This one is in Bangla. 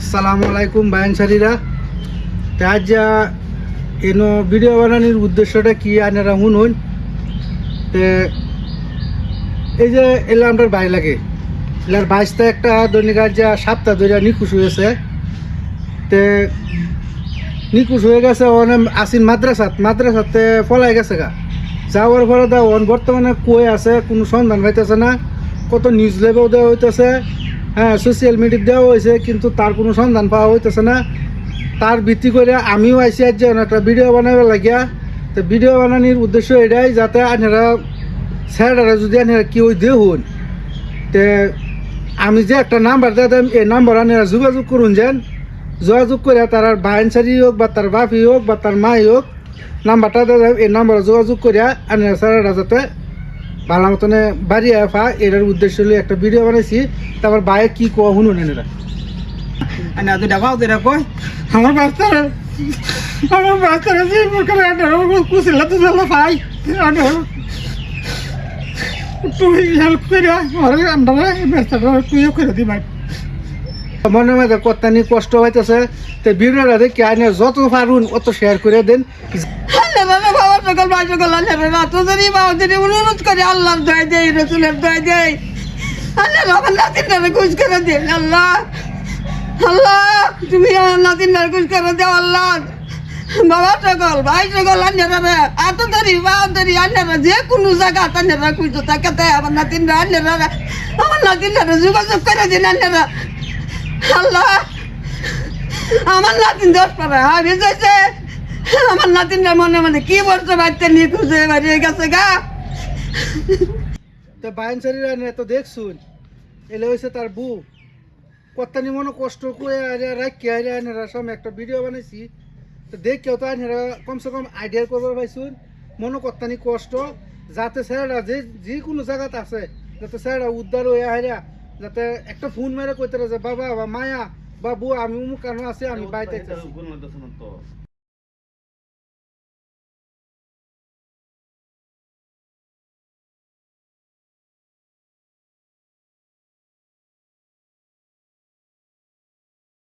আসসালামু আলাইকুম বায়ানসারীরা। আজ এনো ভিডিও বানানোর উদ্দেশ্যটা কি আপনারা শুনুন। তে এই যে এলা আমার ভাই লাগে এলার বাইশটা একটা দৈনিক আজ সপ্তাহ ধরে নিখোঁজ হয়েছে। তে নিখোঁজ হয়ে গেছে অনেক আসিন মাদ্রাসাতে পলাই গেছে গা। যাওয়ার পরে বর্তমানে কই আছে কোনো সন্ধান পাইতেছে না। কত নিউজ লেবেও দেওয়া হইতেছে, হ্যাঁ সোশ্যাল মিডিয়া দেওয়া হয়েছে, কিন্তু তার কোনো সন্ধান পাওয়া হইতেছে না। তার ভিত্তি করে আমিও আইসি আজ একটা ভিডিও বানাবার লাগিয়া। তো ভিডিও বানানোর উদ্দেশ্য এটাই যাতে আপনারা স্যারেরা যদি আপনারা কেউ দেখুন, তে আমি যে একটা নাম্বার দিতাম এই নাম্বার আপনারা যোগাযোগ করুন। যেন যোগাযোগ করে তার বায়ানসারি হোক বা তার বাপি হোক বা তার মাই হোক, নাম্বারটা দিতাম এই নাম্বারে যোগাযোগ করিয়া আপনারা স্যারেরা যাতে ভালো মতনে বাড়ি আফা এটার উদ্দেশ্য হলে একটা ভিডিও বানাইছি। তারপর বাইরে কি কোয়া শুনুন এনারা। ana tu dapat tu dapat আমার বাচ্চারা যে প্রকারে কুশিলা তো চলো ভাই তুই হেল্প করে আমরা বাচ্চারা তুইও করে দি ভাই। মনে মধ্যে কত নি কষ্ট হইতেছে। তো ভিডিওটা দেখে আনে যত পারুন অত শেয়ার করে দেন। বাবা সকল ভাই সকল আল্লাহ তোদেরই বাবাদেরই অনুরোধ করে আল্লাহর দয়া দেয়, রসুলের দয়া দেয়। আল্লাহ আমার নাতিনটারে খুশ করে দিন আল্লাহ। আল্লাহ তুমি আমার নাতিনটারে খুশ করে দাও আল্লাহ। বাবা সকল ভাই সকল আন্যারা এত দেরি বাহাদুরি আন্যারা যে কোনো জায়গা আন্যারা খুঁজতে থাকে তাই আমার নাতিনরা আমার নাতিনটারে যোগাযোগ করে দিন আন্যারা। আল্লাহ আমার নাতিন 10 পারা আমি যাইছে আমার নাতিনরা মনে মনে কি বলছে বাড়িতে নিয়ে খুঁজে বাড়িয়ে গেছে গা। তো বায়ানসারিরা এত দেখছুন এলে হয়েছে তার বউ কত্তানি মনে কষ্ট করে রাখি আইনারা সামনে একটা ভিডিও বানাইছি। তো দেখেও তো আইনারা কমসে কম আইডিয়া করবার পাইছুন। মনে কত্তানি কষ্ট যাতে স্যারেরা যে কোনো জায়গাতে আছে যাতে স্যারেরা উদ্ধার হয়ে আইরা যাতে একটা ফোন মেরে কইতে যে বাবা বা মায়া বাবু আমি অমুক কারণ আছে আমি বাইতে